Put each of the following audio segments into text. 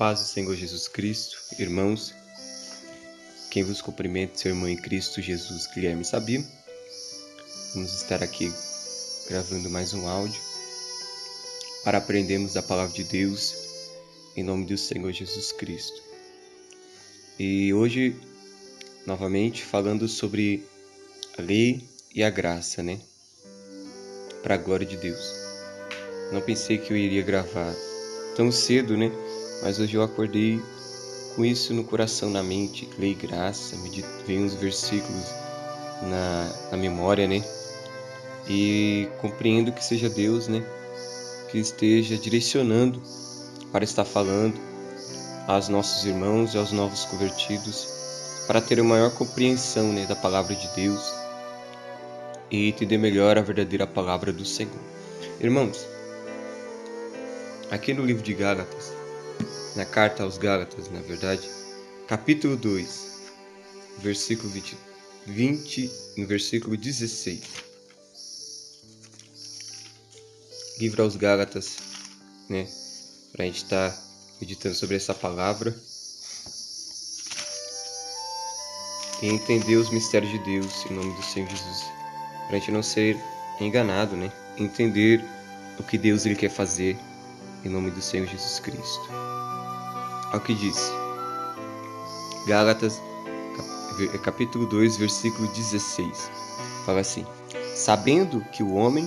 Paz do Senhor Jesus Cristo, irmãos, quem vos cumprimenta, seu irmão em Cristo Jesus, Guilherme Sabino. Vamos estar aqui gravando mais um áudio para aprendermos da Palavra de Deus em nome do Senhor Jesus Cristo. E hoje, novamente, falando sobre a lei e a graça, para a glória de Deus. Não pensei que eu iria gravar tão cedo, mas hoje eu acordei com isso no coração, na mente, lei e graça, vem uns versículos na memória, e compreendo que seja Deus, que esteja direcionando para estar falando aos nossos irmãos e aos novos convertidos, para ter uma maior compreensão, da palavra de Deus e entender melhor a verdadeira palavra do Senhor. Irmãos, aqui no livro de Gálatas, na carta aos Gálatas, na verdade, capítulo 2, versículo 20 no versículo 16. Livro aos Gálatas, para a gente estar meditando sobre essa palavra e entender os mistérios de Deus em nome do Senhor Jesus, para a gente não ser enganado, entender o que Deus ele quer fazer em nome do Senhor Jesus Cristo. Olha o que diz Gálatas, capítulo 2, versículo 16. Fala assim: sabendo que o homem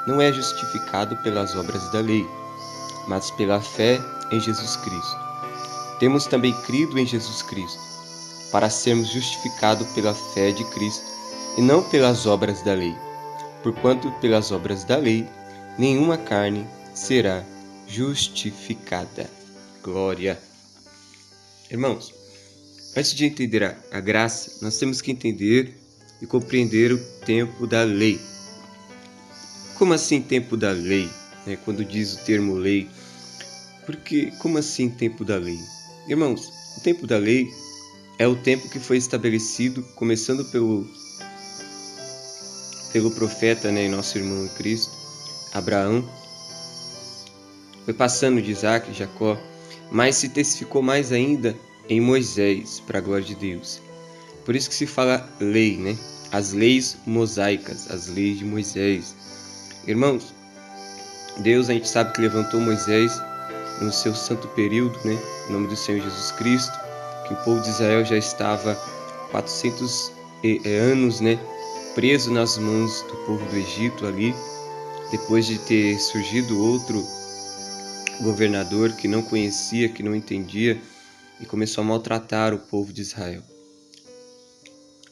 não é justificado pelas obras da lei, mas pela fé em Jesus Cristo. Temos também crido em Jesus Cristo, para sermos justificados pela fé de Cristo, e não pelas obras da lei. Porquanto pelas obras da lei, nenhuma carne será justificada. Glória. Irmãos, antes de entender a graça, nós temos que entender e compreender o tempo da lei. Como assim tempo da lei? Quando diz o termo lei, porque como assim tempo da lei? Irmãos, o tempo da lei é o tempo que foi estabelecido, começando pelo profeta, nosso irmão em Cristo, Abraão, foi passando de Isaac, Jacó, mas se testificou mais ainda em Moisés, para a glória de Deus. Por isso que se fala lei, as leis mosaicas, as leis de Moisés. Irmãos, Deus, a gente sabe que levantou Moisés no seu santo período, em nome do Senhor Jesus Cristo, que o povo de Israel já estava 400 anos, preso nas mãos do povo do Egito ali, depois de ter surgido outro governador que não conhecia, que não entendia, e começou a maltratar o povo de Israel.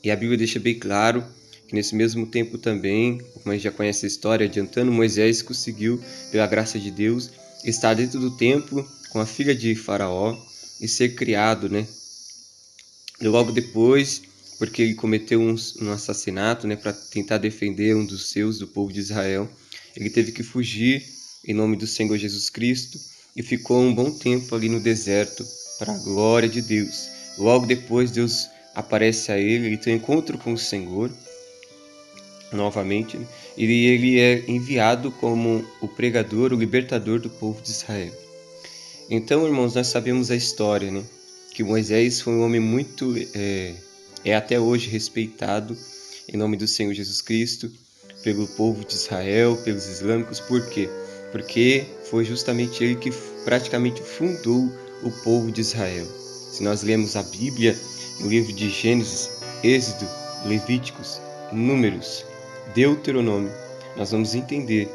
E a Bíblia deixa bem claro que nesse mesmo tempo também, como a gente já conhece a história, adiantando, Moisés conseguiu, pela graça de Deus, estar dentro do templo com a filha de Faraó e ser criado, E logo depois, porque ele cometeu um assassinato, para tentar defender um dos seus, do povo de Israel, ele teve que fugir em nome do Senhor Jesus Cristo e ficou um bom tempo ali no deserto para a glória de Deus. Logo depois, Deus aparece a ele tem um encontro com o Senhor novamente, e ele é enviado como o pregador, o libertador do povo de Israel. Então, irmãos, nós sabemos a história, que Moisés foi um homem muito, até hoje respeitado em nome do Senhor Jesus Cristo, pelo povo de Israel, pelos islâmicos. Por quê? Porque foi justamente ele que praticamente fundou o povo de Israel. Se nós lemos a Bíblia, no livro de Gênesis, Êxodo, Levíticos, Números, Deuteronômio, nós vamos entender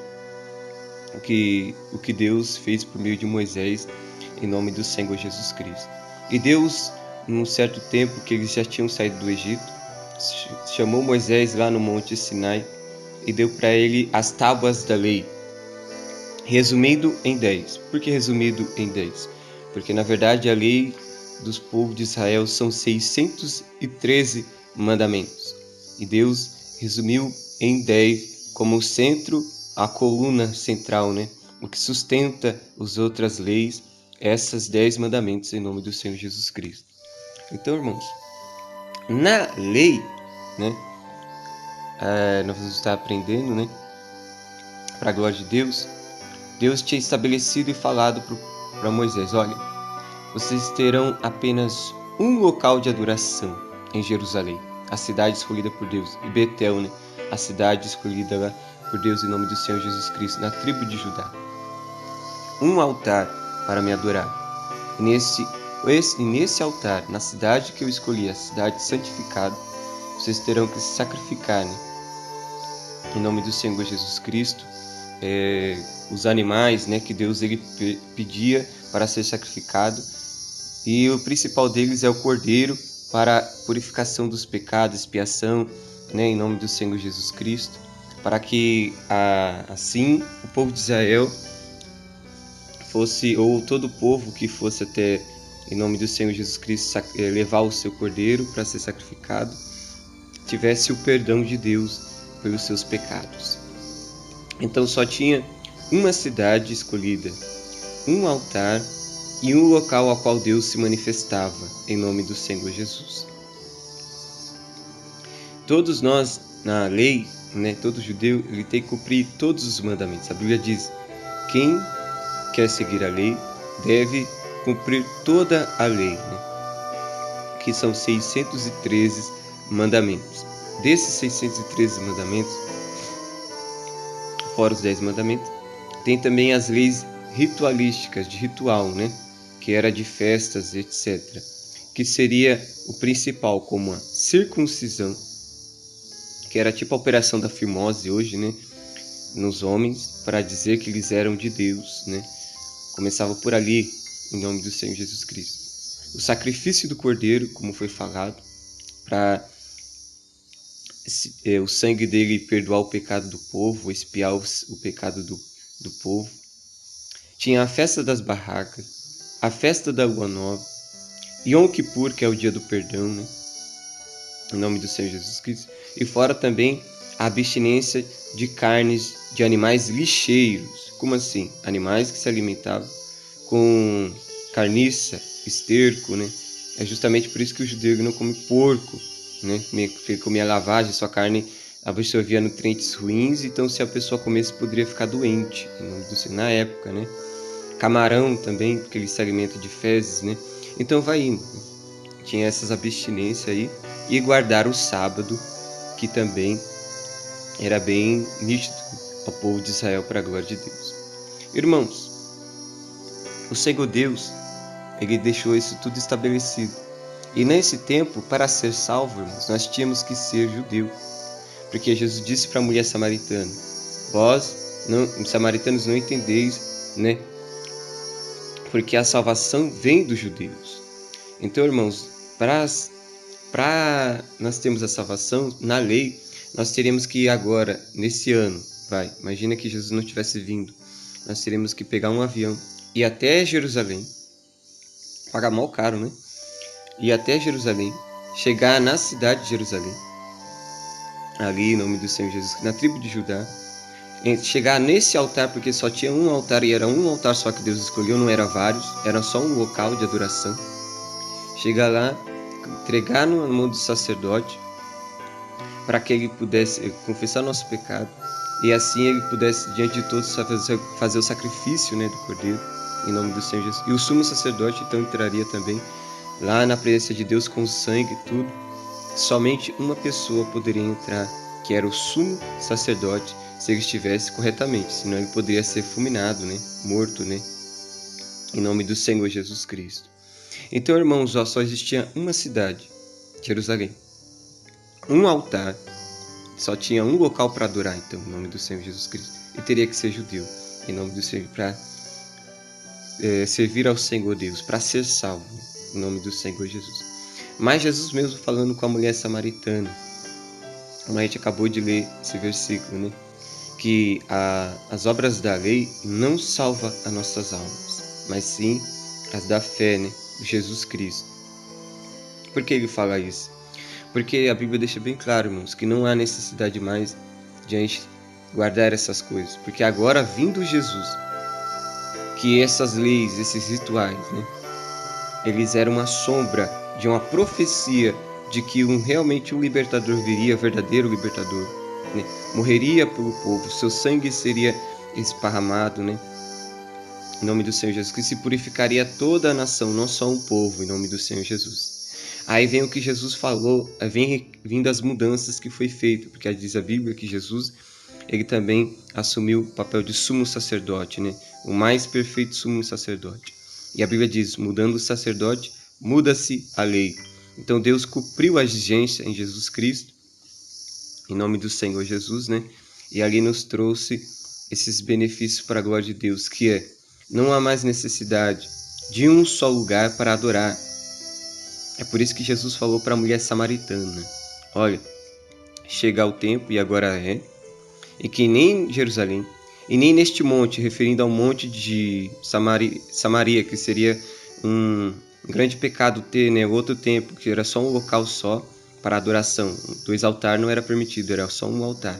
o que Deus fez por meio de Moisés em nome do Senhor Jesus Cristo. E Deus, num certo tempo que eles já tinham saído do Egito, chamou Moisés lá no Monte Sinai e deu para ele as tábuas da lei, resumido em 10. Por que resumido em 10? Porque na verdade a lei dos povos de Israel são 613 mandamentos. E Deus resumiu em 10 como o centro, a coluna central, o que sustenta as outras leis, essas 10 mandamentos em nome do Senhor Jesus Cristo. Então, irmãos, na lei, nós vamos estar aprendendo, para a glória de Deus, Deus tinha estabelecido e falado para Moisés: olha, vocês terão apenas um local de adoração em Jerusalém, a cidade escolhida por Deus, e Betel, né? A cidade escolhida lá por Deus em nome do Senhor Jesus Cristo, na tribo de Judá. Um altar para me adorar. E nesse altar, na cidade que eu escolhi, a cidade santificada, vocês terão que se sacrificar, né? Em nome do Senhor Jesus Cristo, os animais, né, que Deus ele pedia para ser sacrificado, e o principal deles é o cordeiro para a purificação dos pecados, expiação, né, em nome do Senhor Jesus Cristo, para que assim o povo de Israel fosse, ou todo o povo que fosse até em nome do Senhor Jesus Cristo levar o seu cordeiro para ser sacrificado, tivesse o perdão de Deus pelos seus pecados. Então só tinha uma cidade escolhida, um altar e um local ao qual Deus se manifestava em nome do Senhor Jesus. Todos nós, na lei, né, todo judeu, ele tem que cumprir todos os mandamentos. A Bíblia diz: quem quer seguir a lei deve cumprir toda a lei, né? Que são 613 mandamentos. Desses 613 mandamentos, fora os 10 mandamentos, tem também as leis ritualísticas, de ritual, né? Que era de festas, etc. Que seria o principal, como a circuncisão, que era tipo a operação da fimose hoje, né? Nos homens, para dizer que eles eram de Deus, né? Começava por ali, em nome do Senhor Jesus Cristo. O sacrifício do cordeiro, como foi falado, para o sangue dele perdoar o pecado do povo, expiar o pecado do povo. Tinha a festa das barracas, a festa da lua nova, Yom Kippur, que é o dia do perdão, né? Em nome do Senhor Jesus Cristo. E fora também a abstinência de carnes de animais lixeiros. Como assim? Animais que se alimentavam com carniça, esterco, né? É justamente por isso que o judeu não come porco, né? Ele comia lavagem, sua carne absorvia nutrientes ruins, então se a pessoa comesse poderia ficar doente, em nome do Senhor, na época, né? Camarão também, porque ele se alimenta de fezes, né? Então vai indo. Tinha essas abstinências aí, e guardar o sábado, que também era bem nítido ao povo de Israel para a glória de Deus. Irmãos, o Senhor Deus, ele deixou isso tudo estabelecido. E nesse tempo, para ser salvo, irmãos, nós tínhamos que ser judeu. Porque Jesus disse para a mulher samaritana: vós, samaritanos, não entendeis, né? Porque a salvação vem dos judeus. Então, irmãos, para nós termos a salvação na lei, nós teríamos que ir agora, nesse ano, imagina que Jesus não tivesse vindo, nós teríamos que pegar um avião, ir até Jerusalém, pagar mal caro, né? Ir até Jerusalém, chegar na cidade de Jerusalém, ali em nome do Senhor Jesus, na tribo de Judá, chegar nesse altar, porque só tinha um altar e era um altar só que Deus escolheu, não era vários, era só um local de adoração. Chegar lá, entregar na mão do sacerdote, para que ele pudesse confessar nosso pecado, e assim ele pudesse, diante de todos, fazer o sacrifício, né, do cordeiro, em nome do Senhor Jesus. E o sumo sacerdote então entraria também lá na presença de Deus com sangue e tudo. Somente uma pessoa poderia entrar, que era o sumo sacerdote, se ele estivesse corretamente, senão ele poderia ser fulminado, né, morto, né, em nome do Senhor Jesus Cristo. Então, irmãos, só existia uma cidade, Jerusalém, um altar, só tinha um local para adorar, então, em nome do Senhor Jesus Cristo, e teria que ser judeu, em nome do Senhor, para servir ao Senhor Deus, para ser salvo, né, em nome do Senhor Jesus. Mas Jesus mesmo falando com a mulher samaritana, como a gente acabou de ler esse versículo, né, que as obras da lei não salvam as nossas almas, mas sim as da fé, né, de Jesus Cristo. Por que ele fala isso? Porque a Bíblia deixa bem claro, irmãos, que não há necessidade mais de a gente guardar essas coisas. Porque agora, vindo Jesus, que essas leis, esses rituais, né, eles eram uma sombra de uma profecia de que realmente um libertador viria, verdadeiro libertador, né, morreria pelo povo, seu sangue seria esparramado, né, em nome do Senhor Jesus Cristo, e purificaria toda a nação, não só um povo, em nome do Senhor Jesus. Aí vem o que Jesus falou, vem vindo as mudanças que foi feito, porque diz a Bíblia que Jesus, ele também assumiu o papel de sumo sacerdote, né? O mais perfeito sumo sacerdote. E a Bíblia diz, mudando o sacerdote, muda-se a lei. Então Deus cumpriu a exigência em Jesus Cristo, em nome do Senhor Jesus, né? E ali nos trouxe esses benefícios para a glória de Deus, que é, não há mais necessidade de um só lugar para adorar. É por isso que Jesus falou para a mulher samaritana, olha, chega o tempo, e agora é, e que nem em Jerusalém, e nem neste monte, referindo ao monte de Samaria, que seria um grande pecado ter, né, outro templo, que era só um local só para adoração. 2 altares não era permitido, era só um altar.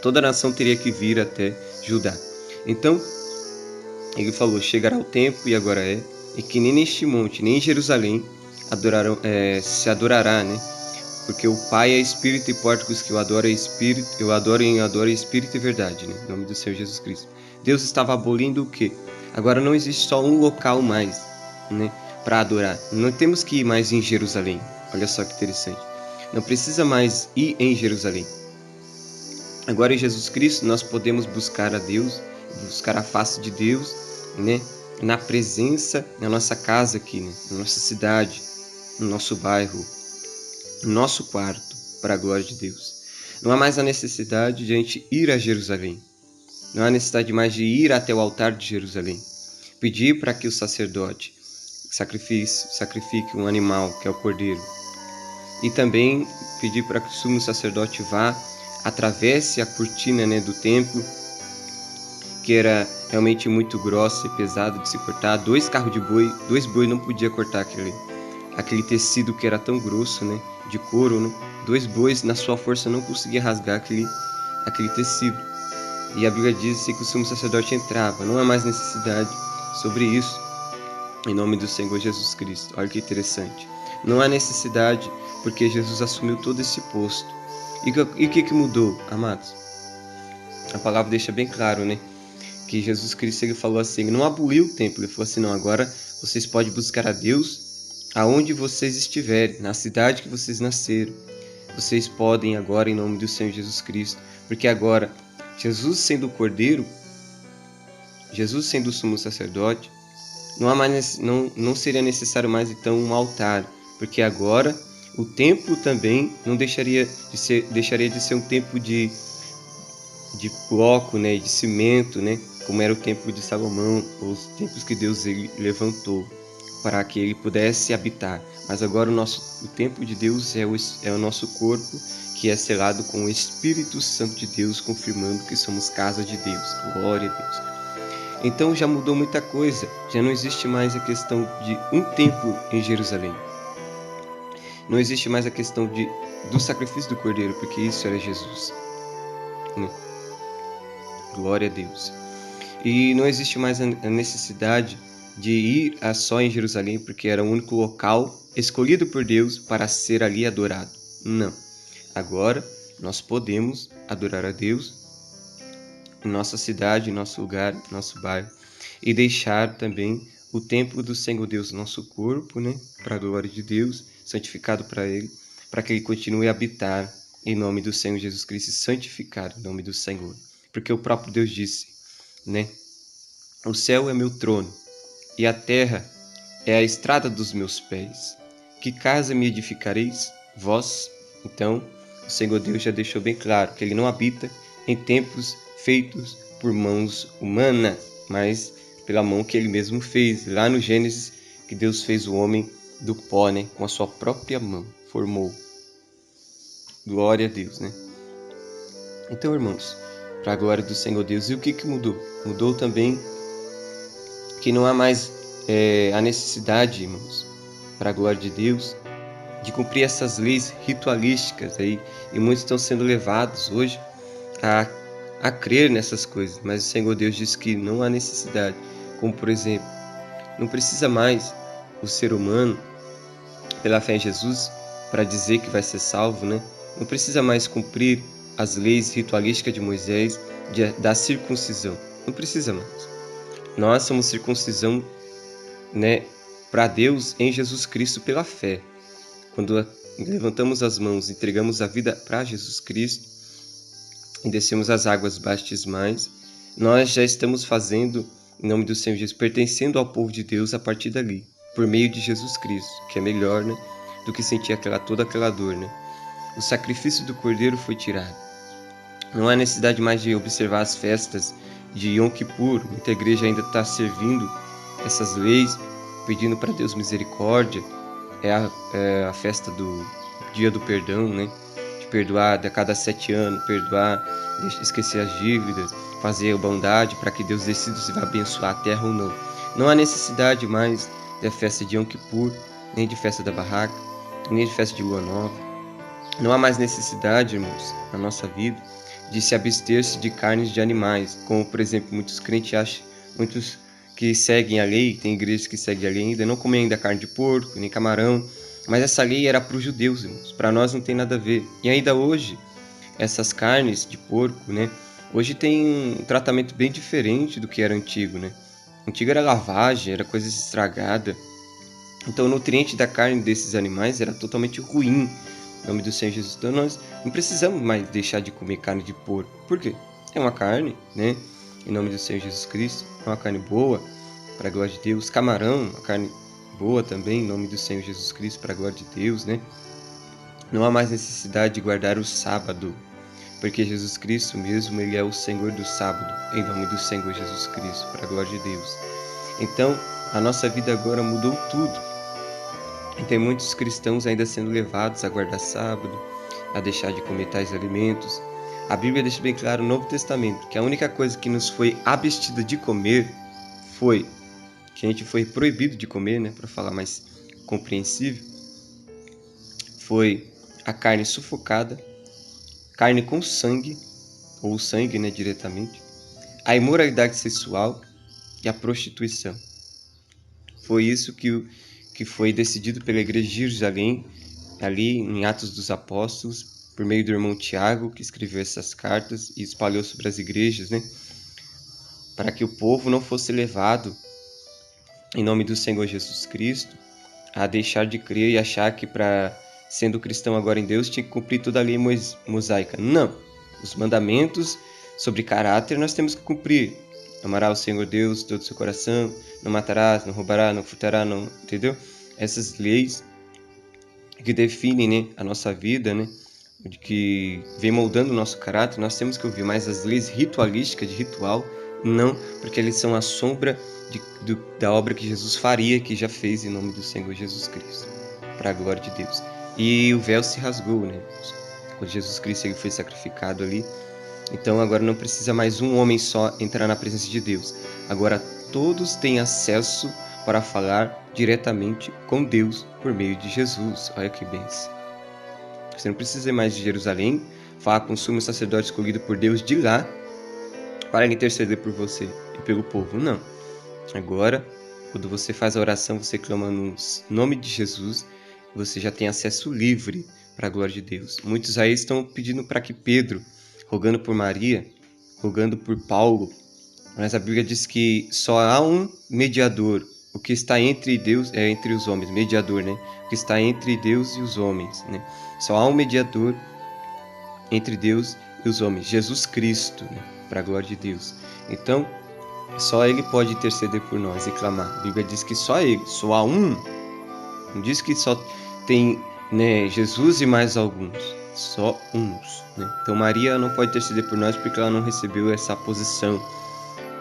Toda a nação teria que vir até Judá. Então, ele falou, chegará o tempo, e agora é, e que nem neste monte, nem em Jerusalém, se adorará, né? Porque o Pai é Espírito, e pórticos que eu adoro é Espírito, eu adoro em Espírito e verdade, né? Em nome do Senhor Jesus Cristo. Deus estava abolindo o quê? Agora não existe só um local mais, né, para adorar. Não temos que ir mais em Jerusalém. Olha só que interessante. Não precisa mais ir em Jerusalém. Agora em Jesus Cristo nós podemos buscar a Deus, buscar a face de Deus, né, na presença, na nossa casa aqui, né, na nossa cidade, no nosso bairro, no nosso quarto, para a glória de Deus. Não há mais a necessidade de a gente ir a Jerusalém. Não há necessidade mais de ir até o altar de Jerusalém. Pedir para que o sacerdote sacrifique um animal, que é o cordeiro. E também pedir para que o sumo sacerdote vá, atravesse a cortina, né, do templo, que era realmente muito grossa e pesada de se cortar. 2 carros de boi, 2 boi não podia cortar aquele tecido que era tão grosso, né, de couro, né? 2 bois na sua força não conseguia rasgar aquele tecido. E a Bíblia diz que o sumo sacerdote entrava. Não há mais necessidade sobre isso, em nome do Senhor Jesus Cristo. Olha que interessante. Não há necessidade, porque Jesus assumiu todo esse posto. E o que mudou, amados? A palavra deixa bem claro, né, que Jesus Cristo, ele falou assim, ele não aboliu o templo, ele falou assim, não, agora vocês podem buscar a Deus aonde vocês estiverem, na cidade que vocês nasceram. Vocês podem agora, em nome do Senhor Jesus Cristo, porque agora, Jesus sendo o Cordeiro, Jesus sendo o sumo sacerdote, não seria necessário mais então um altar, porque agora o templo também não deixaria de ser um templo de bloco, né, de cimento, né, como era o templo de Salomão, os templos que Deus ele levantou para que ele pudesse habitar. Mas agora o templo de Deus é o nosso corpo, que é selado com o Espírito Santo de Deus, confirmando que somos casa de Deus. Glória a Deus. Então já mudou muita coisa, já não existe mais a questão de um templo em Jerusalém. Não existe mais a questão do sacrifício do Cordeiro, porque isso era Jesus. Glória a Deus. E não existe mais a necessidade de ir só em Jerusalém, porque era o único local escolhido por Deus para ser ali adorado. Não. Agora nós podemos adorar a Deus em nossa cidade, em nosso lugar, em nosso bairro, e deixar também o templo do Senhor Deus, nosso corpo, né, para a glória de Deus, santificado para Ele, para que Ele continue a habitar em nome do Senhor Jesus Cristo, santificado em nome do Senhor. Porque o próprio Deus disse, né, o céu é meu trono e a terra é a estrada dos meus pés. Que casa me edificareis? Vós? Então, o Senhor Deus já deixou bem claro que Ele não habita em templos feitos por mãos humanas, mas pela mão que Ele mesmo fez. Lá no Gênesis, que Deus fez o homem do pó, né? Com a sua própria mão, formou. Glória a Deus, né? Então, irmãos, para a glória do Senhor Deus. E o que mudou? Mudou também que não há mais a necessidade, irmãos, para a glória de Deus, de cumprir essas leis ritualísticas aí. E muitos estão sendo levados hoje a crer nessas coisas, mas o Senhor Deus diz que não há necessidade. Como, por exemplo, não precisa mais o ser humano, pela fé em Jesus, para dizer que vai ser salvo, né? Não precisa mais cumprir as leis ritualísticas de Moisés, da circuncisão. Não precisa mais. Nós somos circuncisão, né, para Deus em Jesus Cristo pela fé. Quando levantamos as mãos, entregamos a vida para Jesus Cristo e descemos as águas batismais, nós já estamos fazendo, em nome do Senhor Jesus, pertencendo ao povo de Deus a partir dali, por meio de Jesus Cristo, que é melhor, né, do que sentir toda aquela dor, né? O sacrifício do Cordeiro foi tirado. Não há necessidade mais de observar as festas de Yom Kippur. Muita igreja ainda está servindo essas leis, pedindo para Deus misericórdia. É a festa do Dia do Perdão, né? De perdoar a cada 7 anos, perdoar, esquecer as dívidas, fazer a bondade para que Deus decida se vai abençoar a terra ou não. Não há necessidade mais da festa de Yom Kippur, nem de festa da barraca, nem de festa de lua nova. Não há mais necessidade, irmãos, na nossa vida, de se abster-se de carnes de animais, como, por exemplo, muitos crentes acham, muitos que seguem a lei, tem igrejas que seguem a lei ainda, não comem ainda carne de porco, nem camarão, mas essa lei era para os judeus, irmãos, para nós não tem nada a ver. E ainda hoje, essas carnes de porco, né, hoje tem um tratamento bem diferente do que era antigo, né? Antigo era lavagem, era coisa estragada. Então o nutriente da carne desses animais era totalmente ruim, em nome do Senhor Jesus. Então nós não precisamos mais deixar de comer carne de porco. Por quê? É uma carne, né? Em nome do Senhor Jesus Cristo. É uma carne boa, para a glória de Deus. Camarão, uma carne boa também, em nome do Senhor Jesus Cristo, para a glória de Deus, né? Não há mais necessidade de guardar o sábado, porque Jesus Cristo mesmo, Ele é o Senhor do sábado, em nome do Senhor Jesus Cristo, para a glória de Deus. Então, a nossa vida agora mudou tudo. E tem muitos cristãos ainda sendo levados a guardar sábado, a deixar de comer tais alimentos. A Bíblia deixa bem claro no Novo Testamento que a única coisa que nos foi abstida de comer foi, que a gente foi proibido de comer, né, para falar mais compreensível, foi a carne sufocada, carne com sangue, ou sangue, né, diretamente, a imoralidade sexual e a prostituição. Foi isso que foi decidido pela igreja de Jerusalém, ali em Atos dos Apóstolos, por meio do irmão Tiago, que escreveu essas cartas e espalhou sobre as igrejas, né? Para que o povo não fosse levado, em nome do Senhor Jesus Cristo, a deixar de crer e achar que sendo cristão agora em Deus, tinha que cumprir toda a lei mosaica. Não! Os mandamentos sobre caráter nós temos que cumprir. Amará o Senhor Deus de todo o seu coração, não matarás, não roubarás, não furtarás, não, entendeu? Essas leis que definem, né, a nossa vida, né, que vem moldando o nosso caráter, nós temos que ouvir. Mais as leis ritualísticas, de ritual, não, porque eles são a sombra da obra que Jesus faria, que já fez em nome do Senhor Jesus Cristo, para a glória de Deus. E o véu se rasgou, né? Quando Jesus Cristo ele foi sacrificado ali. Então agora não precisa mais um homem só entrar na presença de Deus. Agora todos têm acesso para falar diretamente com Deus por meio de Jesus. Olha que bênção. Você não precisa ir mais de Jerusalém, falar com o sumo sacerdote escolhido por Deus de lá, para ele interceder por você e pelo povo. Não. Agora, quando você faz a oração, você clama no nome de Jesus, você já tem acesso livre para a glória de Deus. Muitos aí estão pedindo para que Pedro, rogando por Maria, rogando por Paulo, mas a Bíblia diz que só há um mediador, o que está entre Deus, entre os homens, mediador, né? O que está entre Deus e os homens, né? Só há um mediador entre Deus e os homens, Jesus Cristo, né? Para a glória de Deus. Então, só Ele pode interceder por nós e clamar. A Bíblia diz que só Ele, só há um. Não diz que só tem, né, Jesus e mais alguns, só uns, né? Então Maria não pode interceder por nós porque ela não recebeu essa posição.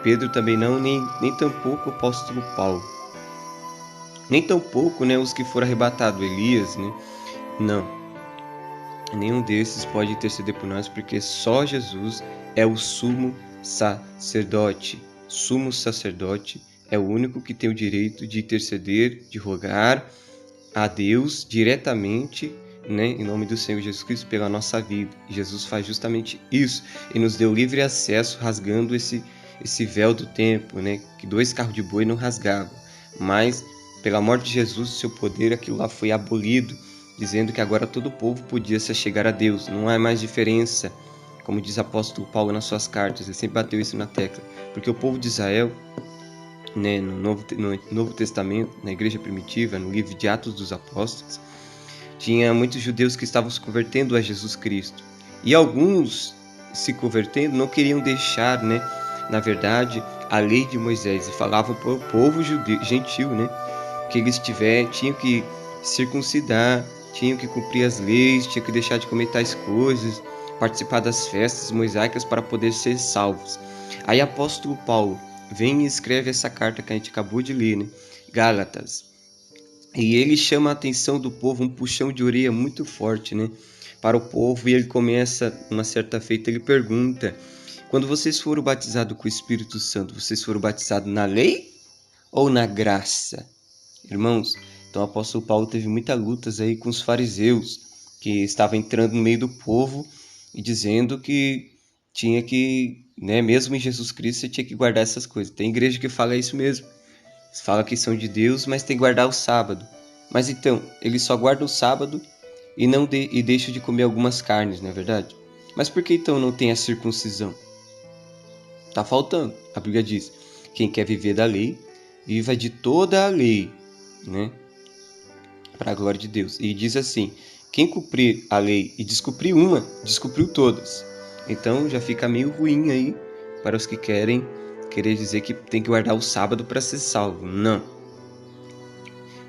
Pedro também não, nem tampouco o apóstolo Paulo. Nem tampouco, né, os que foram arrebatados, Elias, né? Não. Nenhum desses pode interceder por nós porque só Jesus é o sumo sacerdote. Sumo sacerdote é o único que tem o direito de interceder, de rogar a Deus diretamente, né, em nome do Senhor Jesus Cristo, pela nossa vida. E Jesus faz justamente isso e nos deu livre acesso, rasgando esse véu do tempo, né, que 2 carros de boi não rasgavam. Mas, pela morte de Jesus, seu poder, aquilo lá foi abolido, dizendo que agora todo o povo podia se achegar a Deus. Não há mais diferença, como diz o apóstolo Paulo nas suas cartas, ele sempre bateu isso na tecla. Porque o povo de Israel, né, no Novo Testamento, na igreja primitiva, no livro de Atos dos Apóstolos, tinha muitos judeus que estavam se convertendo a Jesus Cristo. E alguns se convertendo não queriam deixar, né, na verdade, a lei de Moisés, e falavam para o povo gentil, né, que eles tinham que circuncidar, tinham que cumprir as leis, tinham que deixar de comer tais coisas, participar das festas mosaicas para poder ser salvos. Aí apóstolo Paulo vem e escreve essa carta que a gente acabou de ler, né? Gálatas. E ele chama a atenção do povo, um puxão de orelha muito forte, né? Para o povo, e ele começa, uma certa feita, ele pergunta: quando vocês foram batizados com o Espírito Santo, vocês foram batizados na lei ou na graça? Irmãos, então o apóstolo Paulo teve muitas lutas aí com os fariseus, que estavam entrando no meio do povo e dizendo que tinha que, né, mesmo em Jesus Cristo, você tinha que guardar essas coisas. Tem igreja que fala isso mesmo. Fala que são de Deus, mas tem que guardar o sábado. Mas então, eles só guardam o sábado e deixam de comer algumas carnes, não é verdade? Mas por que então não tem a circuncisão? Tá faltando. A Bíblia diz: quem quer viver da lei, viva de toda a lei, né? Para a glória de Deus. E diz assim: quem cumprir a lei e descumprir uma, descumpriu todas. Então já fica meio ruim aí para os que querer dizer que tem que guardar o sábado para ser salvo. Não.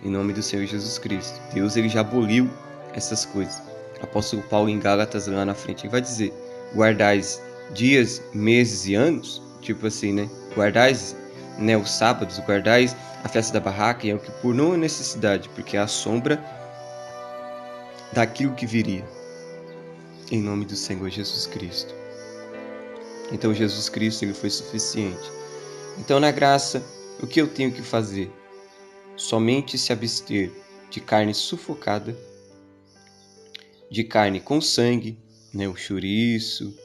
Em nome do Senhor Jesus Cristo. Deus, ele já aboliu essas coisas. Apóstolo Paulo em Gálatas lá na frente, ele vai dizer: guardais dias, meses e anos, tipo assim, né? Guardais, né, os sábados, guardais a festa da barraca e Yom Kippur, não é necessidade, porque é a sombra daquilo que viria. Em nome do Senhor Jesus Cristo. Então Jesus Cristo, ele foi suficiente. Então na graça, o que eu tenho que fazer? Somente se abster de carne sufocada, de carne com sangue, né, o chouriço,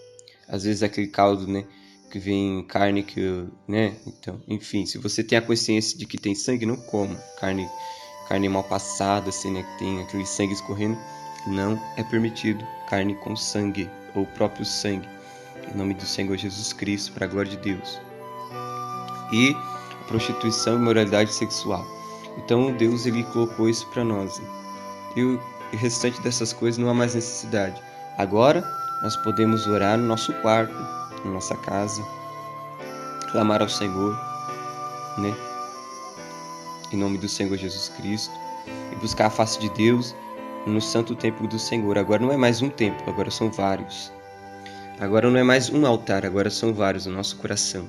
às vezes aquele caldo, né, que vem carne que, né, então, enfim, se você tem a consciência de que tem sangue, não coma carne mal passada, assim, né, que tem aquele sangue escorrendo, não é permitido carne com sangue, ou o próprio sangue, em nome do Senhor Jesus Cristo, para a glória de Deus. E prostituição e moralidade sexual. Então Deus, ele colocou isso para nós. E o restante dessas coisas não há mais necessidade. Agora nós podemos orar no nosso quarto, na nossa casa, clamar ao Senhor, né? Em nome do Senhor Jesus Cristo, e buscar a face de Deus no santo templo do Senhor. Agora não é mais um templo, agora são vários. Agora não é mais um altar, agora são vários no nosso coração.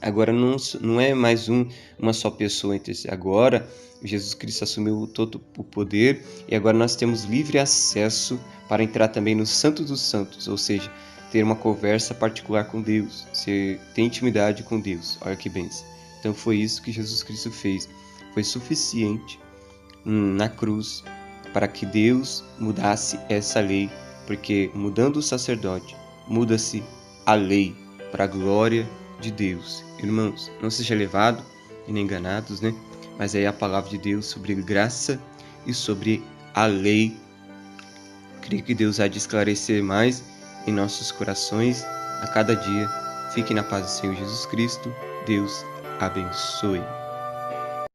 Agora não é mais uma só pessoa entre si. Agora Jesus Cristo assumiu todo o poder e agora nós temos livre acesso para entrar também no Santo dos Santos, ou seja, ter uma conversa particular com Deus, ter intimidade com Deus. Olha que bênção. Então foi isso que Jesus Cristo fez. Foi suficiente na cruz para que Deus mudasse essa lei, porque mudando o sacerdote, muda-se a lei para a glória de Deus. Irmãos, não seja levado e nem enganados, né? Mas aí a palavra de Deus sobre graça e sobre a lei. Creio que Deus há de esclarecer mais em nossos corações a cada dia. Fique na paz do Senhor Jesus Cristo. Deus abençoe.